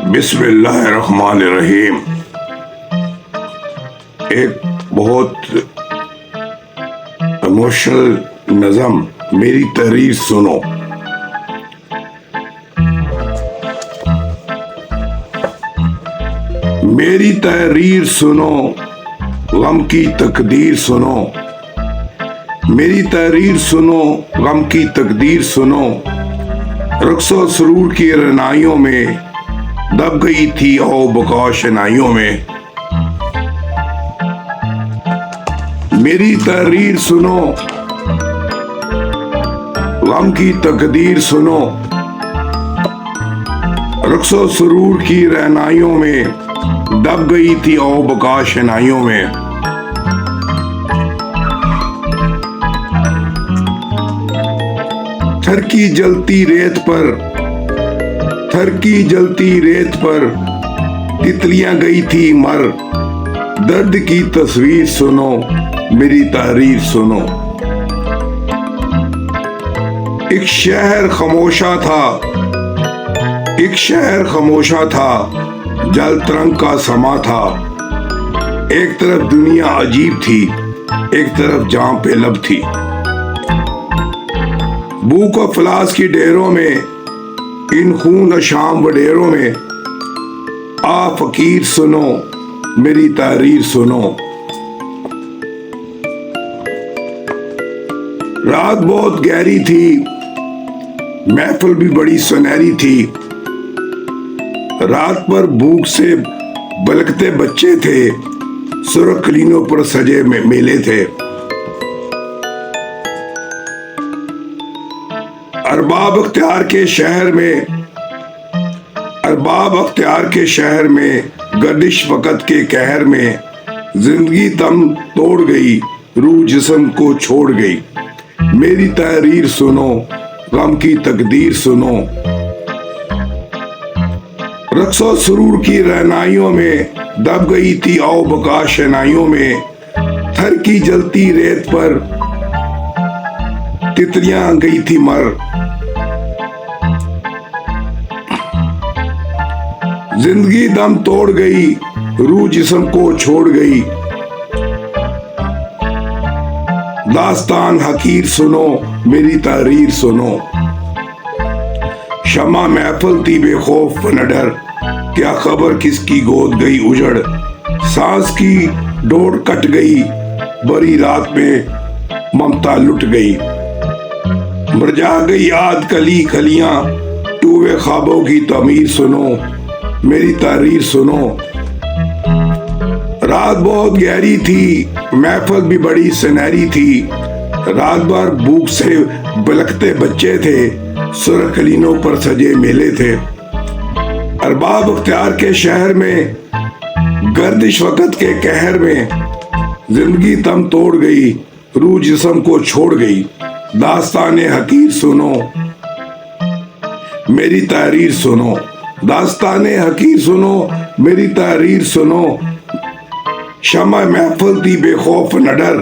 बिस्मिल्लाहिर्रहमानिर्रहीम। एक बहुत इमोशनल नज़म, मेरी तहरीर सुनो। मेरी तहरीर सुनो, गम की तकदीर सुनो। मेरी तहरीर सुनो, गम की तकदीर सुनो। रक्सो सरूर की रनाइयों में दब गई थी ओ बका शनाइयों में। मेरी तहरीर सुनो, गम की तकदीर सुनो। रक्सो सरूर की रहनाइयों में दब गई थी ओ बका शनाइयों में। थर की जलती रेत पर, थर की जलती रेत पर तितलियां गई थी मर। दर्द की तस्वीर सुनो, मेरी तहरीर सुनो। एक शहर खामोशा था, एक शहर खामोशा था, जल तरंग का समा था। एक तरफ दुनिया अजीब थी, एक तरफ जाम पे लब थी। भूख और फलास की डेरों में, इन खून शाम वडेरों में, आ फकीर सुनो, मेरी तहरीर सुनो। रात बहुत गहरी थी, महफिल भी बड़ी सुनहरी थी। रात पर भूख से बलकते बच्चे थे, सुर्ख कलीनों पर सजे मेले थे। अरबाब अख्तियार के शहर में, अरबाब अख्तियार के शहर में, गर्दिश वक़्त के कहर में जिंदगी दम तोड़ गई, रूह जिस्म को छोड़ गई। मेरी तहरीर सुनो, गम की तकदीर सुनो। रक्सो सुरूर की रहनाइयों में दब गई थी औ बका शनाइयों में। थर की जलती रेत पर तितलियां गई थी मर। जिंदगी दम तोड़ गई, रूह जिस्म को छोड़ गई। दास्तान हकीर सुनो, मेरी तहरीर सुनो। शमा महफिल थी बेखौफ न डर, क्या खबर किसकी गोद गई उजड़। सांस की डोर कट गई, बड़ी रात में ममता लुट गई। मुरझा गई आद कली खलियां, टूटे ख्वाबों की तमीर सुनो, मेरी तहरीर सुनो। रात बहुत गहरी थी, महफिल भी बड़ी सुनहरी थी। रात भर भूख से बलकते बच्चे थे, सुर्ख कलीनों पर सजे मेले थे। अरबाब अख्तियार के शहर में, गर्दिश वक़्त के कहर में जिंदगी दम तोड़ गई, रूह जिस्म को छोड़ गई। दास्ताने हकीर सुनो, मेरी तहरीर सुनो। दास्ताने हकीर सुनो, मेरी तहरीर सुनो। शमा महफिल थी बेखौफ न डर,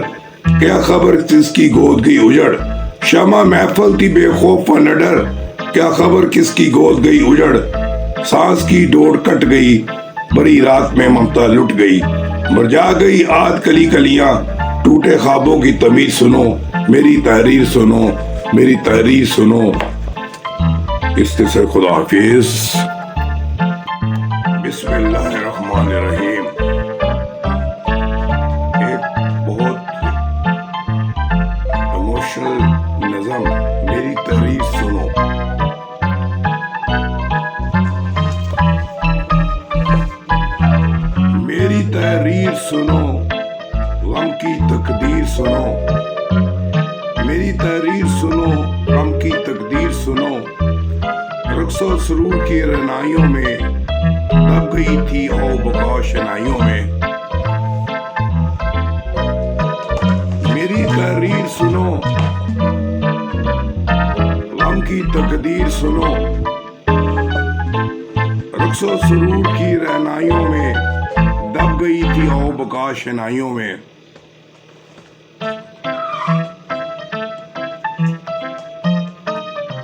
क्या खबर किसकी गोद गई उजड़। शमा महफिल थी बेखौफ न डर, क्या खबर किसकी गोद गई उजड़। सांस की डोर कट गई, बड़ी रात में ममता लुट गई। मुरझा गई आद कली कलियां, टूटे ख्वाबों की तमीर सुनो, मेरी तहरीर सुनो, मेरी तहरीर सुनो। इसके से खुदा हाफिज। बिस्मिल्लाहिर्रहमानिर्रहीम। एक बहुत इमोशनल नज़म, मेरी तहरीर सुनो। मेरी तहरीर सुनो, गम की तकदीर सुनो। मेरी तहरीर सुनो, गम की तकदीर सुनो। रक्सो सरूर की रनाइयों में दब गई थी ओ बका शनाइयों में। मेरी तहरीर सुनो, गम की तकदीर सुनो। रक्सो सरूर की रहनाइयों में दब गई थी ओ बका शनाइयों में।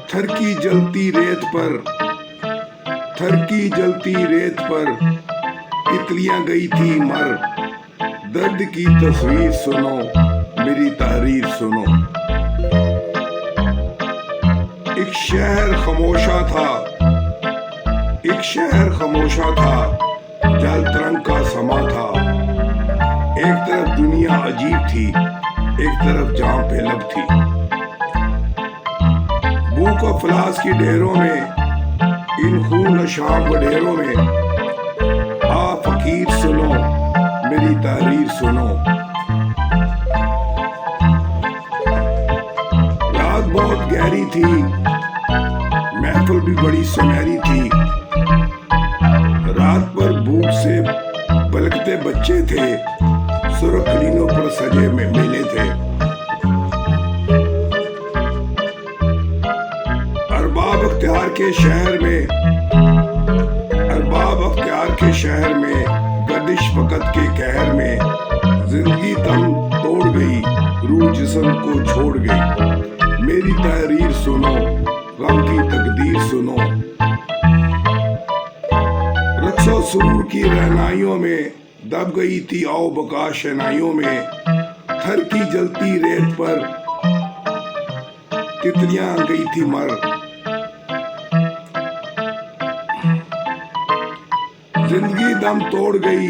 थर की जलती रेत पर थर की जलती रेत पर तितलियां गई थी मर। दर्द की तस्वीर सुनो, मेरी तहरीर सुनो। एक शहर खामोशा था, एक शहर खामोशा था, जल तरंग का समा था। एक तरफ दुनिया अजीब थी, एक तरफ जाम पे लब थी। भूख अफलास की ढेरों में, इन खून शाम वडेरों में, आ फकीर सुनो, मेरी तहरीर सुनो। रात बहुत गहरी थी, महफिल भी बड़ी सुनहरी थी। रात पर भूख से पलकते बच्चे थे, सुर्ख नीलों पर सजे में मेले थे। अरबाब अख्तियार के शहर में, अरबाब अख्तियार के शहर में, गर्दिश वक़्त के कहर में, जिंदगी दम तोड़ गई, रूह जिस्म को छोड़ गई। मेरी तहरीर सुनो, गम की तकदीर सुनो। रक्सो सुरूर की रहनाइयों में दब गई थी आओ बका शनाइयों में। थर की जलती रेत पर तितलियां गई थी मर। जिंदगी दम तोड़ गई,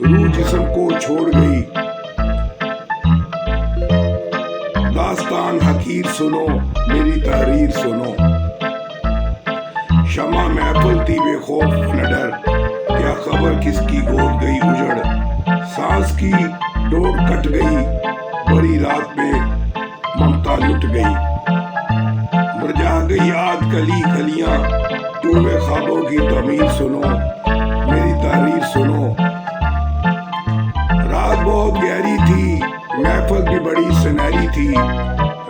रूह जिस्म को छोड़ गई। दास्तान हकीर सुनो, मेरी तहरीर सुनो। शमा महफिल थी बेखौफ न डर, क्या खबर किसकी गोद गई उजड़। सांस की डोर कट गई, बड़ी रात में ममता लुट गई। मुरझा गई आध कली कलियां, टूटे ख्वाबों की तमीर सुनो, मेरी तहरीर सुनो। रात बहुत गहरी थी, महफिल भी बड़ी सुनहरी थी।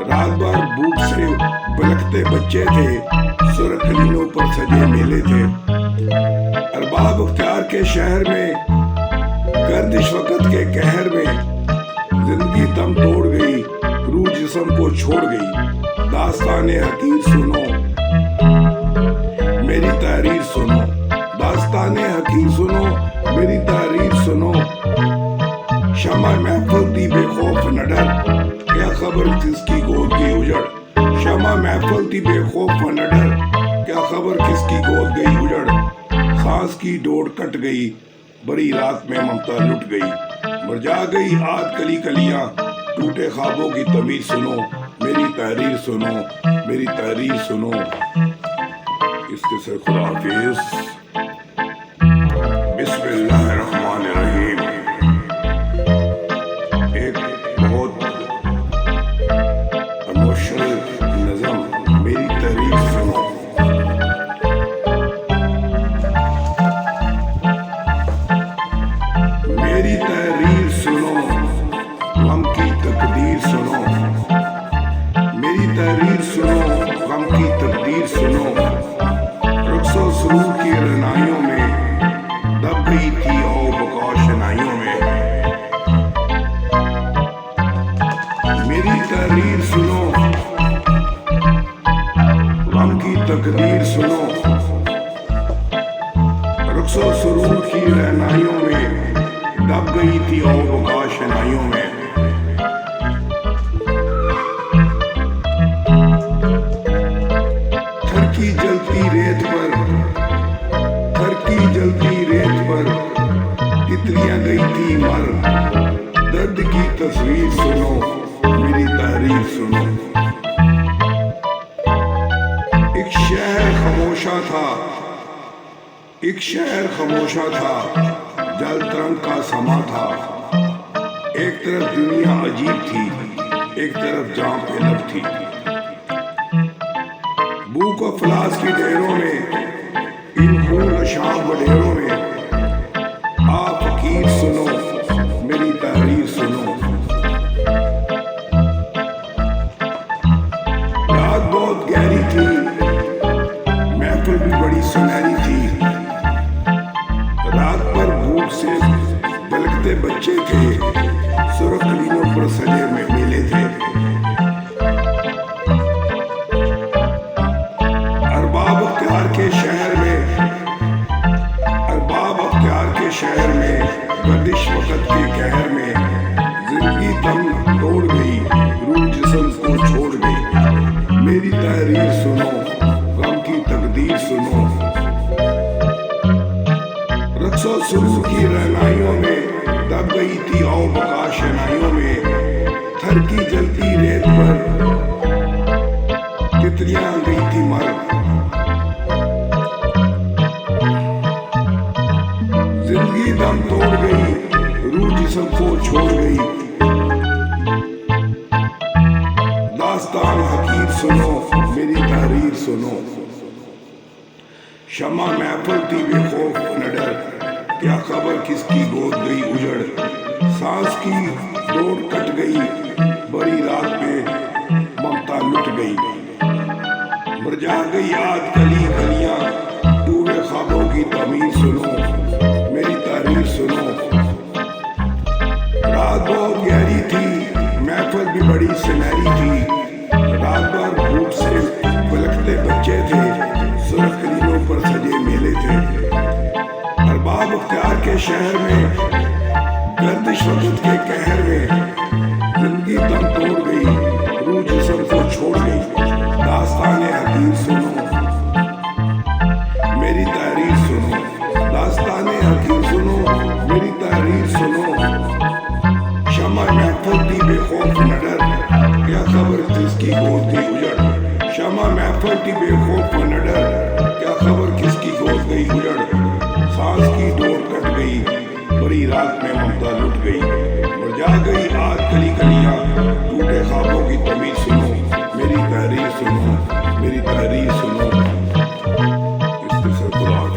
रात भर भूख से बलकते बच्चे थे, सुर्ख नीलों पर सजे मेले थे। अरबाब अख्तियार के शहर में, गर्दिश वक़्त के कहर में, जिंदगी दम तोड़ गई, रूह जिस्म को छोड़ गई। दास्ताने हकीर सुनो, मेरी तहरीर सुनो। दास्ताने हकीर सुनो, मेरी तहरीर सुनो। शमा महफिल थी बेखौफ न डर, क्या खबर किसकी गोद की उजड़। शमा महफिल थी बेखौफ न डर, क्या खबर किसकी गोद गई उजड़। सांस की डोर कट गई, बड़ी रात में ममता लुट गई। मुरझा गई आध कली कलियां, टूटे ख्वाबों की तमीर सुनो, मेरी तहरीर सुनो, मेरी तहरीर सुनो। इसके से खुदा हाफिज। बिस्मिल्लाहिर्रहमानिर्रहीम। एक बहुत इमोशनल नज़म, मेरी तहरीर सुनो। मेरी तहरीर सुनो, गम की तकदीर सुनो। मेरी तहरीर सुनो, गम की तकदीर सुनो। रक्सो सुरूर की रहनाइयों में दब गई थी ओ बका शनाइयों में। मेरी तहरीर सुनो, गम की तकदीर सुनो। रक्सो सुरूर की रहनाइयों में दब गई थी ओ बका शनाइयों में। थर की जलती रेत पर, थर की जलती रेत पर तितलियां गई थी मर। दर्द की तस्वीर सुनो, मेरी तहरीर सुनो। एक शहर खामोशा था, एक शहर खामोशा था, जल तरंग का समा था। एक तरफ दुनिया अजीब थी, एक तरफ जाम पे लब थी। भूख अफलास की ढेरों में, इन खून शाम वडेरों में, आ फकीर सुनो, मेरी तहरीर सुनो। रात बहुत गहरी थी, महफिल भी बड़ी सुनहरी थी। रात पर भूख से बलकते बच्चे थे, सुर्ख नीलों पर सजे में मेले थे। अरबाब अख्तियार के शहर में, शहर में, गर्दिश वक़्त के कहर में, जिंदगी दम तोड़ गई, रूह जिस्म को छोड़ गई। मेरी तहरीर सुनो, गम की तकदीर सुनो। रक्सो सुरूर की रहनाइयों में दब गई थी औ बका शनाइयों में। थर की जलती रेत पर तितलियां गई थी मर। जिंदगी दम तोड़ गई, रूह जिस्म को छोड़ गई। दास्तान हकीर सुनो, मेरी तहरीर सुनो। शमा महफिल थी बेखौफ न डर, क्या खबर किसकी गोद गई उजड़। सांस की डोर कट गई, बड़ी रात में ममता लुट गई। बरजा गई आज गली गलियां, डूबे ख्वाबों की तमीर सुनो, मेरी तारीर सुनो। रात बहुत गहरी थी, महफिल भी बड़ी सुनहरी थी। रात भर भूख से पलकते बच्चे थे, सुर्ख कलीलों पर सजे मेले थे। अरबाब अख्तियार के शहर में, गर्दिश वक़्त के कहर में, जिंदगी दम तोड़ गई, रूह जिस्म को छोड़ गई। दास्ताने हकीर सुनो, मेरी तहरीर सुनो। दास्ताने हकीर सुनो, मेरी तहरीर सुनो। शमा महफिल थी बेखौफ न डर, क्या खबर किसकी गोद गई उजड़। शमा महफिल थी बेखौफ न डर, क्या खबर किसकी गोद गई उजड़। सांस की डोर कट गई, बड़ी रात में ममता लुट गई। मुरझा गई आज गली गलियां, टूटे ख्वाबों की तमीर सुनो, मेरी तहरीर सुनो, मेरी तहरीर सुनो। इस्तिग़फ़ार।